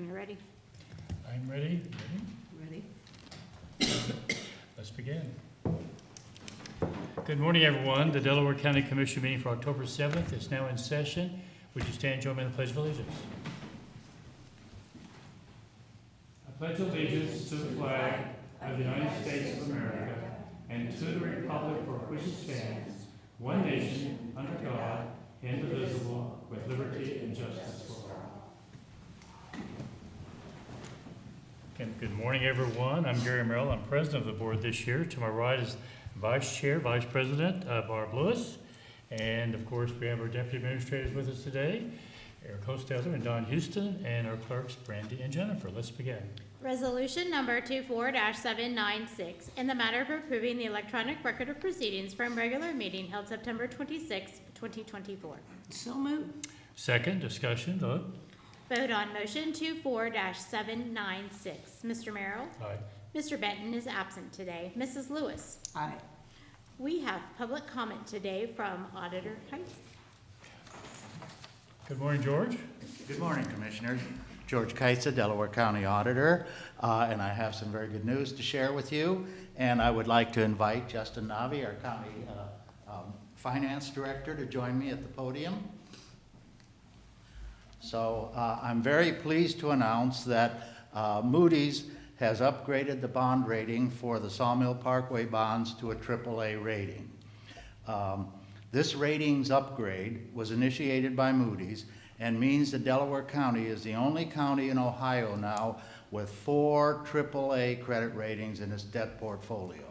when you're ready. I'm ready. Ready? Let's begin. Good morning, everyone. The Delaware County Commission meeting for October 7th is now in session. Would you stand and join me in the Pledge of Allegiance? I pledge allegiance to the flag of the United States of America and to the republic for which it stands, one nation, under God, indivisible, with liberty and justice for all. Okay, good morning, everyone. I'm Gary Merrill. I'm president of the board this year. To my right is Vice President Barb Lewis. And of course, we have our deputy administrators with us today, Eric Hostetter and Don Houston, and our clerks, Brandy and Jennifer. Let's begin. Resolution number 24-796, in the matter of approving the electronic record of proceedings from regular meeting held September 26, 2024. So moved. Second, discussion, vote. Vote on motion 24-796. Mr. Merrill? Aye. Mr. Benton is absent today. Mrs. Lewis? Aye. We have public comment today from Auditor Heights. Good morning, George. Good morning, Commissioners. George Kaitza, Delaware County Auditor, and I have some very good news to share with you. And I would like to invite Justin Navi, our County Finance Director, to join me at the podium. So I'm very pleased to announce that Moody's has upgraded the bond rating for the Sawmill Parkway bonds to a AAA rating. This ratings upgrade was initiated by Moody's and means that Delaware County is the only county in Ohio now with 4 AAA credit ratings in its debt portfolio.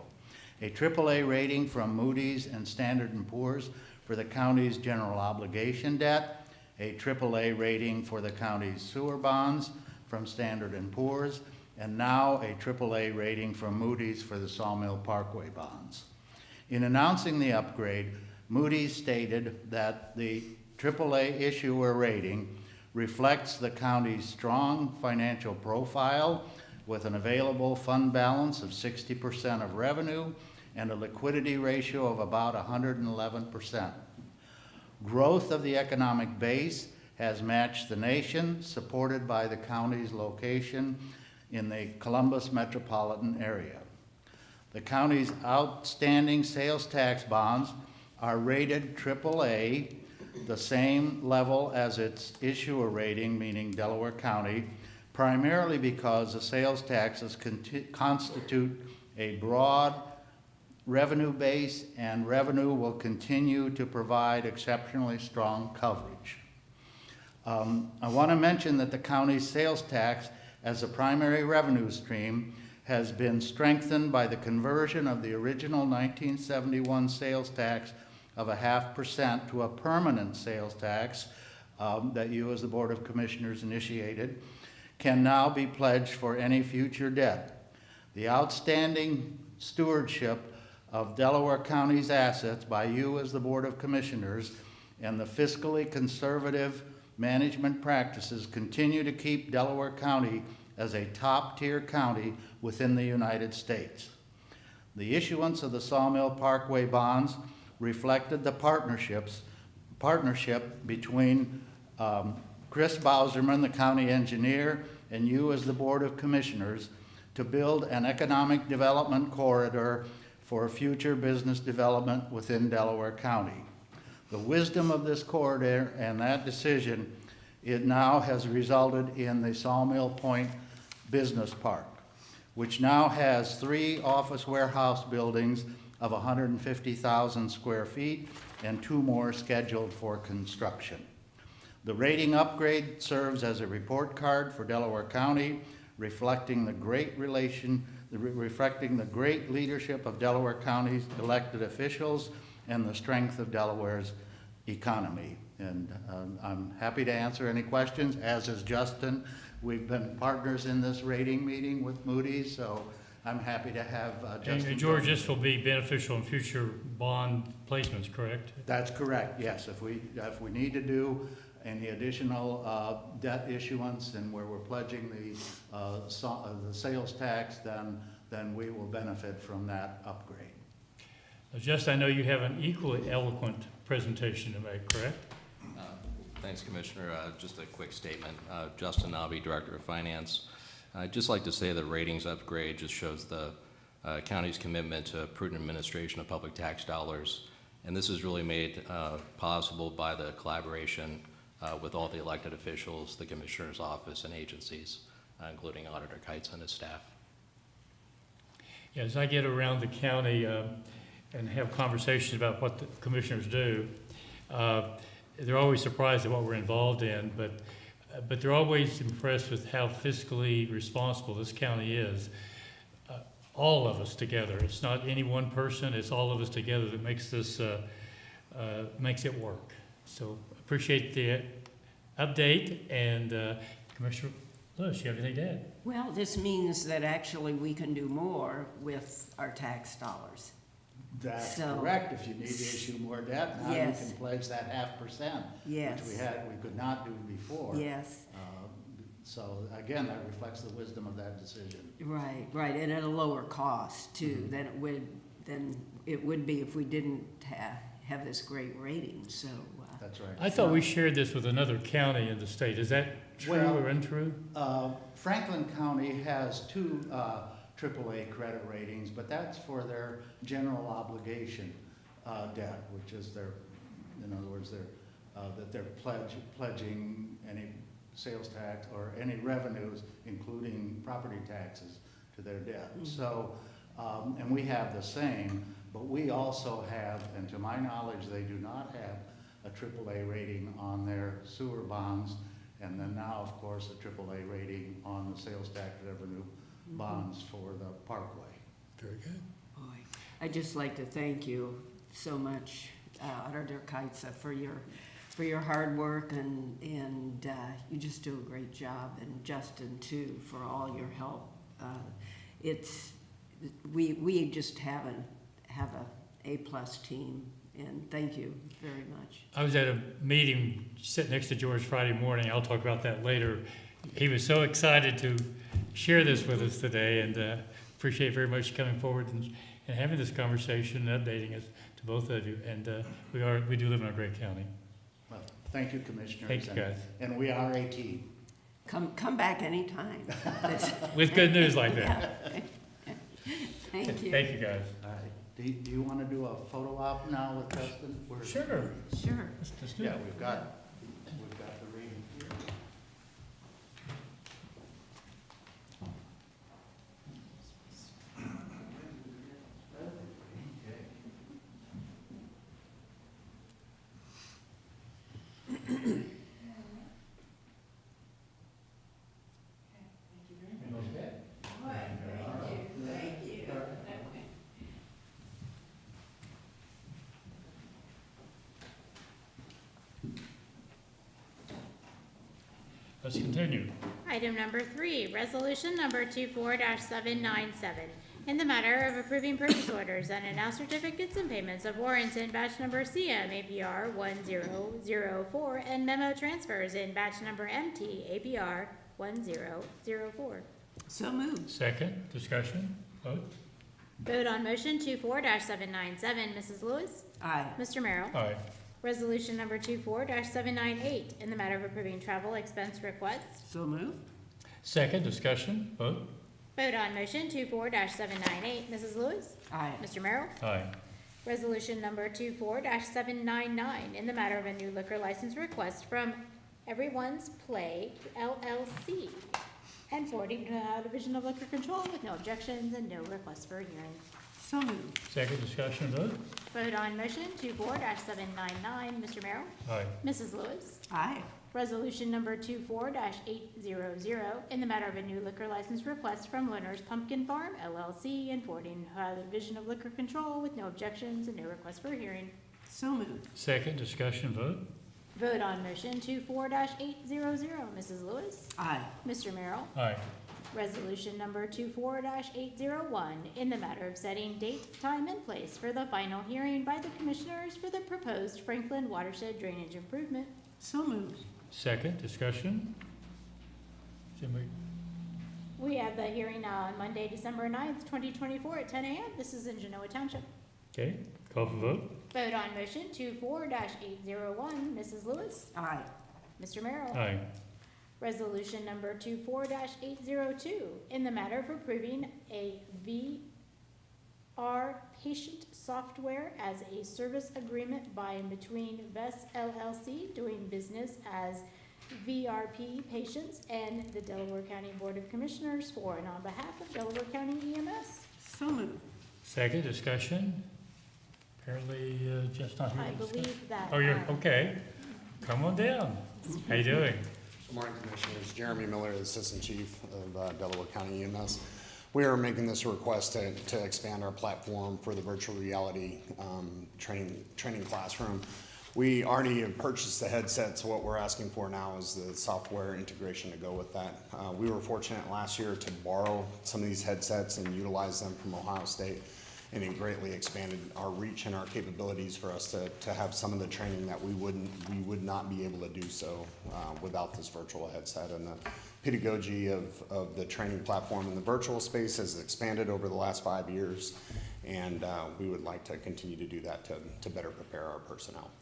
A AAA rating from Moody's and Standard & Poor's for the county's general obligation debt, a AAA rating for the county's sewer bonds from Standard & Poor's, and now a AAA rating from Moody's for the Sawmill Parkway bonds. In announcing the upgrade, Moody's stated that the AAA issuer rating reflects the county's strong financial profile with an available fund balance of 60% of revenue and a liquidity ratio of about 111%. Growth of the economic base has matched the nation, supported by the county's location in the Columbus metropolitan area. The county's outstanding sales tax bonds are rated AAA, the same level as its issuer rating, meaning Delaware County, primarily because the sales taxes constitute a broad revenue base, and revenue will continue to provide exceptionally strong coverage. I want to mention that the county's sales tax as a primary revenue stream has been strengthened by the conversion of the original 1971 sales tax of 0.5% to a permanent sales tax that you as the Board of Commissioners initiated, can now be pledged for any future debt. The outstanding stewardship of Delaware County's assets by you as the Board of Commissioners and the fiscally conservative management practices continue to keep Delaware County as a top-tier county within the United States. The issuance of the Sawmill Parkway bonds reflected the partnership between Chris Bauserman, the county engineer, and you as the Board of Commissioners to build an economic development corridor for future business development within Delaware County. The wisdom of this corridor and that decision, it now has resulted in the Sawmill Point Business Park, which now has 3 office warehouse buildings of 150,000 square feet and 2 more scheduled for construction. The rating upgrade serves as a report card for Delaware County, reflecting the great leadership of Delaware County's elected officials and the strength of Delaware's economy. And I'm happy to answer any questions, as is Justin. We've been partners in this rating meeting with Moody's, so I'm happy to have Justin. And George, this will be beneficial in future bond placements, correct? That's correct, yes. If we need to do any additional debt issuance and where we're pledging the sales tax, then we will benefit from that upgrade. Justin, I know you have an equally eloquent presentation to make, correct? Thanks, Commissioner. Just a quick statement. Justin Nobby, Director of Finance. I'd just like to say the ratings upgrade just shows the county's commitment to prudent administration of public tax dollars. And this is really made possible by the collaboration with all the elected officials, the Commissioner's office, and agencies, including Auditor Kites and his staff. Yeah, as I get around the county and have conversations about what the commissioners do, they're always surprised at what we're involved in, but they're always impressed with how fiscally responsible this county is. All of us together. It's not any one person, it's all of us together that makes this, makes it work. So appreciate the update, and Commissioner Lewis, you have anything to add? Well, this means that actually we can do more with our tax dollars. That's So- correct. If you need to issue more debt, now you Yes. can pledge that 0.5%, Yes. which we could not do before. Yes, So again, that reflects the wisdom of that decision. right, and at a lower cost too than it would be if we didn't have this great rating, so. That's right. I thought we shared this with another county in the state. Is that true Well- or untrue? Franklin County has two AAA credit ratings, but that's for their general obligation debt, which is their, in other words, that they're pledging any sales tax or any revenues, including property taxes, to their debt. So, and we have the same, but we also have, and to my knowledge, they do not have a AAA rating on their sewer bonds, and then now, of course, a AAA rating on the sales tax revenue bonds for the parkway. Very good. Boy, I'd just like to thank you so much, Auditor Kites, for your hard work, and you just do a great job, and Justin too, for all your help. We just have a A+ team, and thank you very much. I was at a meeting sitting next to George Friday morning. I'll talk about that later. He was so excited to share this with us today, and appreciate very much coming forward and having this conversation and updating us to both of you. And we do live in a great county. Well, thank you, Commissioners. Thank you, guys. And we are a team. Come back anytime. With good news like that. Thank you. Thank you, guys. All right. Do you want to do a photo op now with Justin? Sure. Sure. Let's do Yeah, it. we've got the rating here. Let's continue. Item number 3, resolution number 24-797, in the matter of approving purchase orders and announced certificates and payments of warrants in batch number CM APR 1004 and memo transfers in batch number MT APR 1004. So moved. Second, discussion, vote. Vote on motion 24-797. Mrs. Lewis? Aye. Mr. Merrill? Aye. Resolution number 24-798, in the matter of approving travel expense requests. So moved. Second, discussion, vote. Vote on motion 24-798. Mrs. Lewis? Aye. Mr. Merrill? Aye. Resolution number 24-799, in the matter of a new liquor license request from Everyone's Play LLC and forwarding to the Division of Liquor Control with no objections and no request for a hearing. So moved. Second, discussion, vote. Vote on motion 24-799. Mr. Merrill? Aye. Mrs. Lewis? Aye. Resolution number 24-800, in the matter of a new liquor license request from Winter's Pumpkin Farm LLC and forwarding to the Division of Liquor Control with no objections and no request for a hearing. So moved. Second, discussion, vote. Vote on motion 24-800. Mrs. Lewis? Aye. Mr. Merrill? Aye. Resolution number 24-801, in the matter of setting date, time, and place for the final hearing by the Commissioners for the proposed Franklin Watershed Drainage Improvement. So moved. Second, discussion. Somebody- We have the hearing on Monday, December 9th, 2024 at 10 a.m. This is in Genoa Township. Okay, call for vote. Vote on motion 24-801. Mrs. Lewis? Aye. Mr. Merrill? Aye. Resolution number 24-802, in the matter of approving a VR patient software as a service agreement by and between VES LLC, doing business as VRP Patients, and the Delaware County Board of Commissioners for and on behalf of Delaware County EMS. So moved. Second, discussion. Apparently, just not here. I to discuss. believe that. Oh, you're, okay. Come on down. How you doing? Good morning, Commissioners. Jeremy Miller, Assistant Chief of Delaware County EMS. We are making this request to expand our platform for the virtual reality training classroom. We already have purchased the headsets. What we're asking for now is the software integration to go with that. We were fortunate last year to borrow some of these headsets and utilize them from Ohio State, and it greatly expanded our reach and our capabilities for us to have some of the training that we would not be able to do so without this virtual headset. And the pedagogy of the training platform in the virtual space has expanded over the last 5 years, and we would like to continue to do that to better prepare our personnel.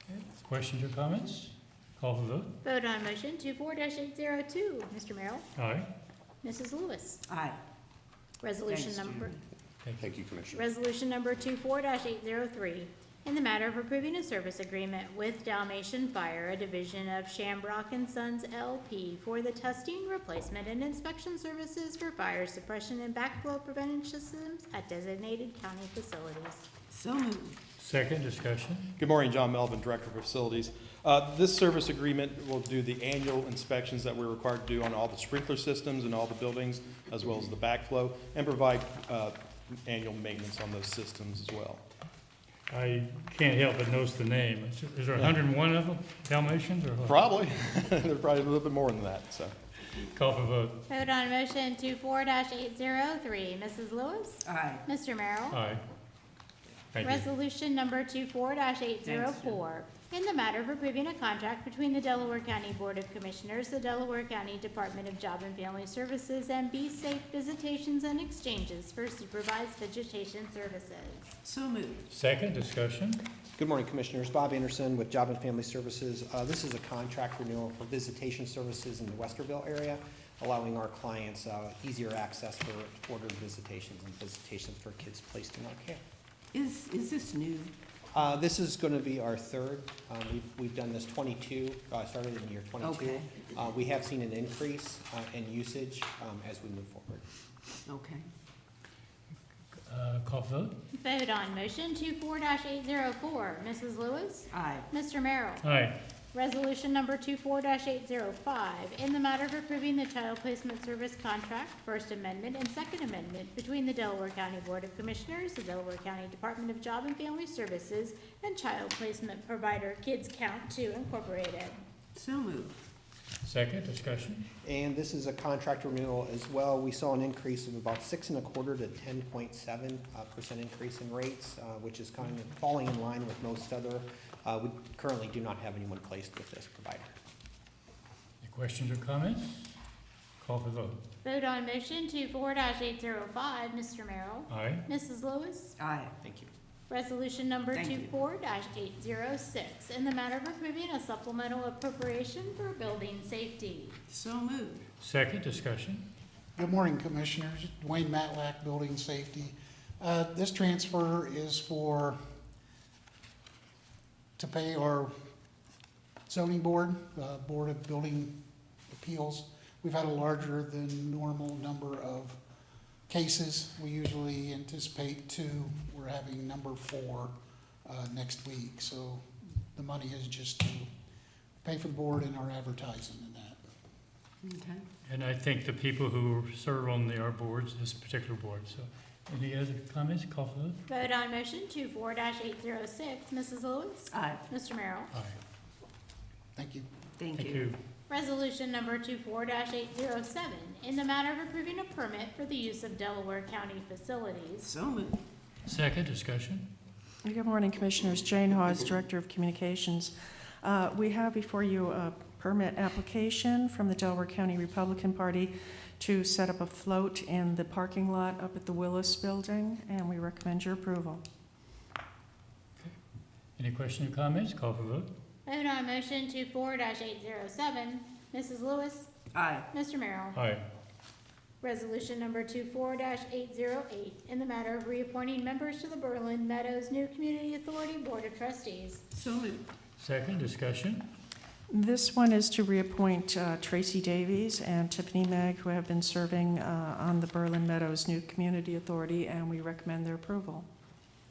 Questions or comments? Call for vote. Vote on motion 24-802. Mr. Merrill? Aye. Mrs. Lewis? Aye. Resolution Thanks, number. Judy. Thank you, Commissioner. Resolution number 24-803, in the matter of approving a service agreement with Dalmatian Fire, a division of Shamrock and Sons LP, for the testing, replacement, and inspection services for fire suppression and backflow prevention systems at designated county facilities. So moved. Second, discussion. Good morning, John Melvin, Director of Facilities. This service agreement will do the annual inspections that we're required to do on all the sprinkler systems in all the buildings, as well as the backflow, and provide annual maintenance on those systems as well. I can't help but notice the name. Is there 101 of them, Dalmatians, or what? Probably. There's probably a little bit more than that, so. Call for vote. Vote on motion 24-803. Mrs. Lewis? Aye. Mr. Merrill? Aye. Thank you. Resolution number 24-804, in the matter of approving a contract between the Delaware County Board of Commissioners, the Delaware County Department of Job and Family Services, and Be Safe Visitations and Exchanges for supervised vegetation services. So moved. Second, discussion. Good morning, Commissioners. Bob Anderson with Job and Family Services. This is a contract renewal for visitation services in the Westerville area, allowing our clients easier access for ordered visitations and visitations for kids placed in our care. Is this new? This is going to be our third. We've done this 22, started in year 22. Okay. We have seen an increase in usage as we move forward. Okay. Call for vote. Vote on motion 24-804. Mrs. Lewis? Aye. Mr. Merrill? Aye. Resolution number 24-805, in the matter of approving the child placement service contract, First Amendment and Second Amendment between the Delaware County Board of Commissioners, the Delaware County Department of Job and Family Services, and child placement provider Kids Count 2 Incorporated. So moved. Second, discussion. And this is a contract renewal as well. We saw an increase of about 6.25% to 10.7% increase in rates, which is kind of falling in line with most other. We currently do not have anyone placed with this provider. Any questions or comments? Call for vote. Vote on motion 24-805. Mr. Merrill? Aye. Mrs. Lewis? Aye. Thank you. Resolution number Thank you. 24-806, in the matter of approving a supplemental appropriation for building safety. So moved. Second, discussion. Good morning, Commissioners. Dwayne Matlack, Building Safety. This transfer is to pay our zoning board, Board of Building Appeals. We've had a larger than normal number of cases. We usually anticipate 2. We're having number 4 next week. So the money is just to pay for the board and our advertising and that. Okay. And I think the people who serve on our boards, this particular board, so any other comments? Call for vote. Vote on motion 24-806. Mrs. Lewis? Aye. Mr. Merrill? Aye. Thank you. Thank you. Resolution number 24-807, in the matter of approving a permit for the use of Delaware County facilities. So moved. Second, discussion. Good morning, Commissioners. Jane Hawes, Director of Communications. We have before you a permit application from the Delaware County Republican Party to set up a float in the parking lot up at the Willis Building, and we recommend your approval. Any questions or comments? Call for vote. Vote on motion 24-807. Mrs. Lewis. Aye. Mr. Merrill. Aye. Resolution number 24-808, in the matter of reappointing members to the Berlin Meadows New Community Authority Board of Trustees. So moved. Second, discussion. This one is to reappoint Tracy Davies and Tiffany Mag, who have been serving on the Berlin Meadows New Community Authority, and we recommend their approval.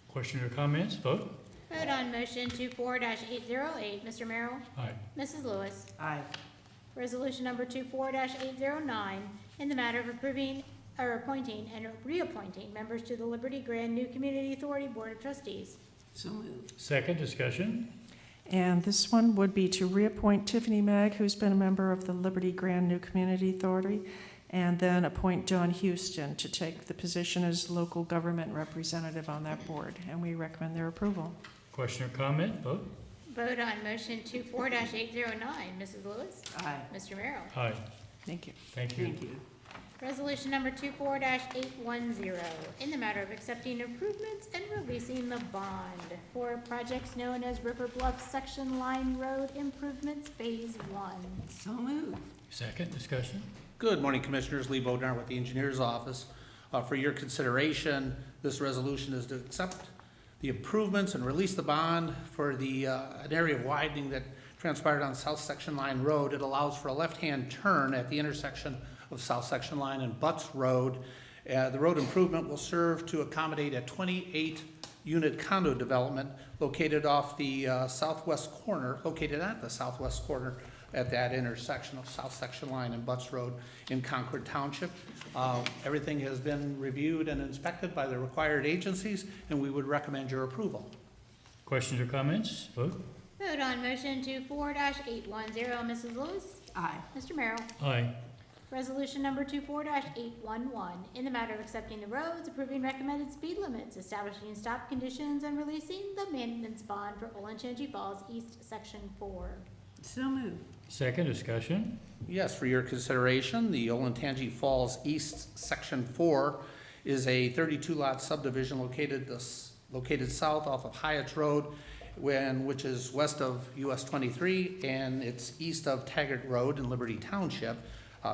Question or comments? Vote. Vote on motion 24-808. Mr. Merrill. Aye. Mrs. Lewis. Aye. Resolution number 24-809, in the matter of approving or appointing and reappointing members to the Liberty Grand New Community Authority Board of Trustees. So moved. Second, discussion. And this one would be to reappoint Tiffany Mag, who's been a member of the Liberty Grand New Community Authority, and then appoint John Houston to take the position as local government representative on that board, and we recommend their approval. Question or comment? Vote. Vote on motion 24-809. Mrs. Lewis. Aye. Mr. Merrill. Aye. Thank you. Thank you. Thank you. Resolution number 24-810, in the matter of accepting improvements and releasing the bond for projects known as River Bluff Section Line Road Improvements Phase 1. So moved. Second, discussion. Good morning, Commissioners. Lee Bodnar with the Engineers Office. For your consideration, this resolution is to accept the improvements and release the bond for the an area of widening that transpired on South Section Line Road. It allows for a left-hand turn at the intersection of South Section Line and Butts Road. The road improvement will serve to accommodate a 28-unit condo development located at the southwest corner at that intersection of South Section Line and Butts Road in Concord Township. Everything has been reviewed and inspected by the required agencies, and we would recommend your approval. Questions or comments? Vote. Vote on motion 24-810. Mrs. Lewis. Aye. Mr. Merrill. Aye. Resolution number 24-811, in the matter of accepting the roads, approving recommended speed limits, establishing stop conditions, and releasing the maintenance bond for Olentangy Falls East Section 4. So moved. Second, discussion. Yes, for your consideration, the Olentangy Falls East Section 4 is a 32-lot subdivision located south off of Hyatt's Road, which is west of US 23, and it's east of Taggart Road in Liberty Township.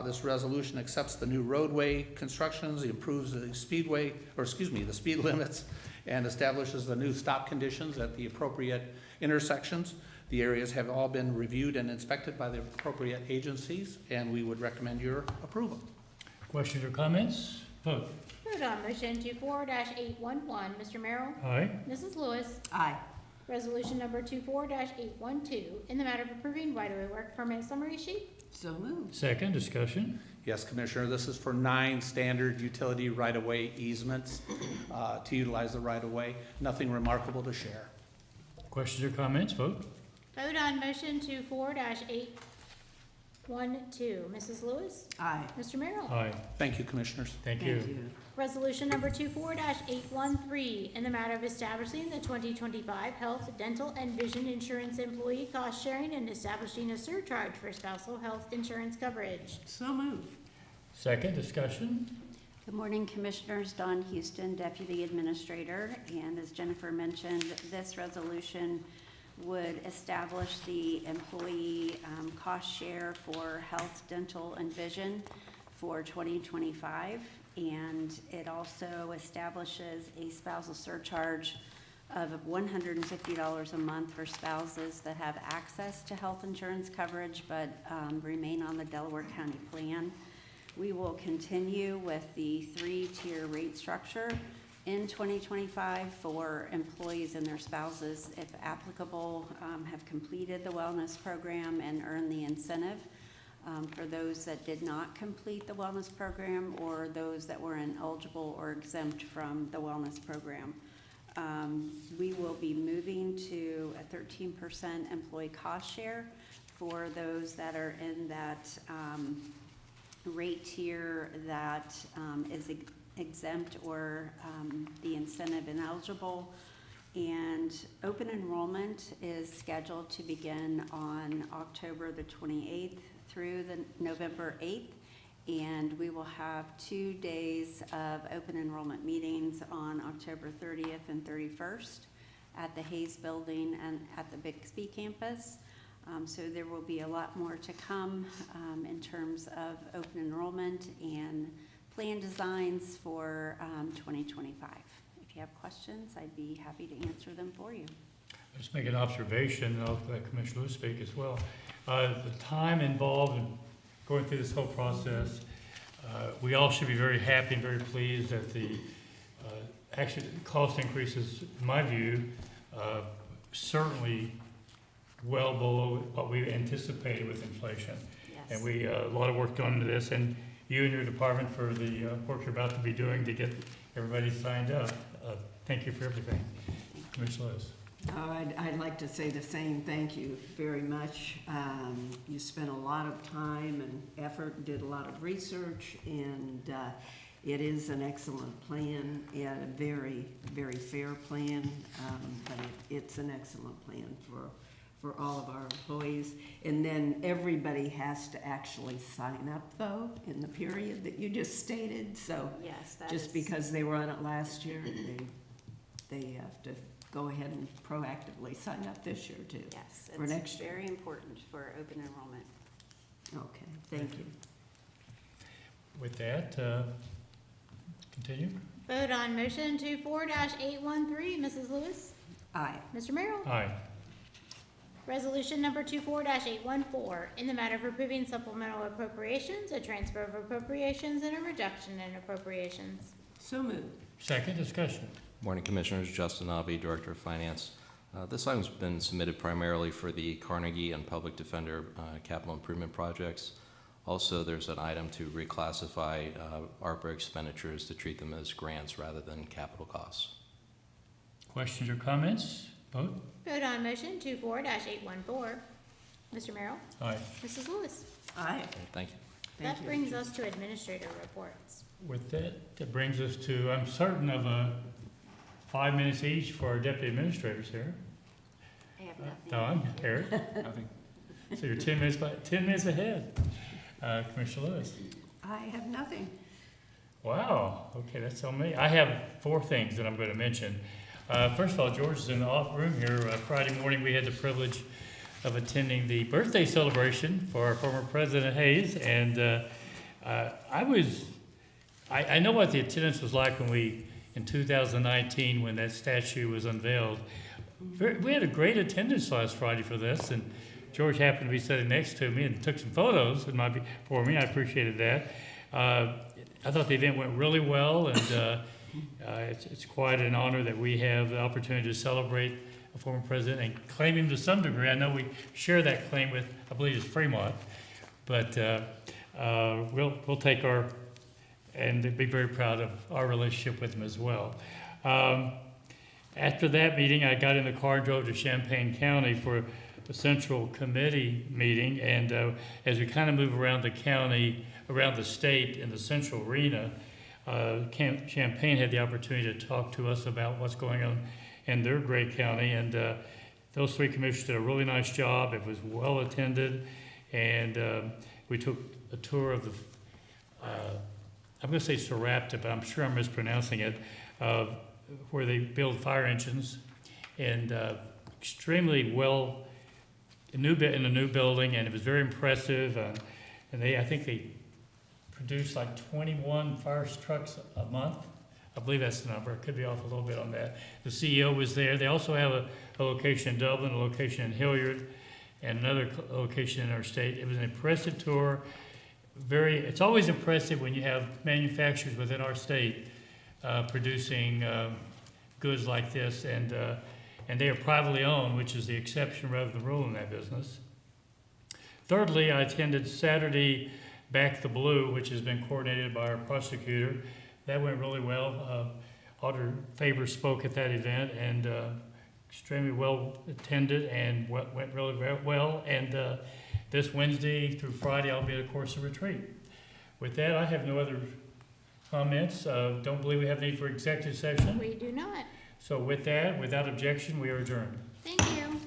This resolution accepts the new roadway constructions, improves the speed limits, and establishes the new stop conditions at the appropriate intersections. The areas have all been reviewed and inspected by the appropriate agencies, and we would recommend your approval. Questions or comments? Vote. Vote on motion 24-811. Mr. Merrill. Aye. Mrs. Lewis. Aye. Resolution number 24-812, in the matter of approving right-of-way work permit summary sheet. So moved. Second, discussion. Yes, Commissioner, this is for 9 standard utility right-of-way easements to utilize the right-of-way. Nothing remarkable to share. Questions or comments? Vote. Vote on motion 24-812. Mrs. Lewis. Aye. Mr. Merrill. Aye. Thank you, Commissioners. Thank you. Resolution number 24-813, in the matter of establishing the 2025 health, dental, and vision insurance employee cost sharing and establishing a surcharge for spousal health insurance coverage. So moved. Second, discussion. Good morning, Commissioners. Dawn Houston, Deputy Administrator. And as Jennifer mentioned, this resolution would establish the employee cost share for health, dental, and vision for 2025. And it also establishes a spousal surcharge of $150 a month for spouses that have access to health insurance coverage but remain on the Delaware County plan. We will continue with the 3-tier rate structure in 2025 for employees and their spouses, if applicable, have completed the wellness program and earned the incentive. For those that did not complete the wellness program or those that were ineligible or exempt from the wellness program. We will be moving to a 13% employee cost share for those that are in that rate tier that is exempt or the incentive ineligible. And open enrollment is scheduled to begin on October the 28th through the November 8th, and we will have 2 days of open enrollment meetings on October 30th and 31st at the Hayes Building and at the Bixby campus. So there will be a lot more to come in terms of open enrollment and plan designs for 2025. If you have questions, I'd be happy to answer them for you. Let's make an observation, and I'll let Commissioner Lewis speak as well. The time involved in going through this whole process, we all should be very happy and very pleased that the actually cost increases, in my view, certainly well below what we anticipated with inflation. Yes. And we, a lot of work gone into this, and you and your department for the work you're about to be doing to get everybody signed up. Thank you for everything. Commissioner Lewis. I'd like to say the same, thank you very much. You spent a lot of time and effort, did a lot of research, and it is an excellent plan and a very, very fair plan, but it's an excellent plan for all of our employees. And then everybody has to actually sign up, though, in the period that you just stated, so Yes, that just is- because they were on it last year, they have to go ahead and proactively sign up this year too. Yes, For next it's year. very important for open enrollment. Okay, thank you. With that, continue. Vote on motion 24-813, Mrs. Lewis. Aye. Mr. Merrill. Aye. Resolution number 24-814, in the matter of approving supplemental appropriations, a transfer of appropriations, and a reduction in appropriations. So moved. Second discussion. Morning, Commissioners. Justin Navi, Director of Finance. This item's been submitted primarily for the Carnegie and Public Defender capital improvement projects. Also, there's an item to reclassify ARPA expenditures to treat them as grants rather than capital costs. Questions or comments? Vote. Vote on motion 24-814. Mr. Merrill. Aye. Mrs. Lewis. Aye. Thank you. Thank That you. brings us to administrator reports. With that, that brings us to, I'm certain of 5 minutes each for our deputy administrators here. I have nothing. Don, Eric? Nothing. So you're 10 minutes ahead. Commissioner Lewis? I have nothing. Wow, okay, that's on me. I have 4 things that I'm going to mention. First of all, George is in the off room here. Friday morning, we had the privilege of attending the birthday celebration for our former President Hayes, and I know what the attendance was like when in 2019, when that statue was unveiled. We had a great attendance last Friday for this, and George happened to be sitting next to me and took some photos for me. I appreciated that. I thought the event went really well, and it's quite an honor that we have the opportunity to celebrate a former president and claim him to some degree. I know we share that claim with, I believe it's Fremont, but we'll take and be very proud of our relationship with him as well. After that meeting, I got in the car and drove to Champaign County for the Central Committee meeting, and as we kind of move around the county, around the state in the Central Arena, Champaign had the opportunity to talk to us about what's going on in their great county, and those 3 commissioners did a really nice job. It was well attended, and we took a tour of the, I'm going to say Sarepta, but I'm sure I'm mispronouncing it, where they build fire engines, and extremely well in a new building, and it was very impressive. And I think they produce like 21 fire trucks a month. I believe that's the number. I could be off a little bit on that. The CEO was there. They also have a location in Dublin, a location in Hilliard, and another location in our state. It was an impressive tour. It's always impressive when you have manufacturers within our state producing goods like this, and they are privately owned, which is the exception rather than the rule in that business. Thirdly, I attended Saturday Back the Blue, which has been coordinated by our prosecutor. That went really well. Auditor Faber spoke at that event, and extremely well attended and went really well. And this Wednesday through Friday, I'll be at a course of retreat. With that, I have no other comments. Don't believe we have need for executive session. We do not. So with that, without objection, we are adjourned. Thank you.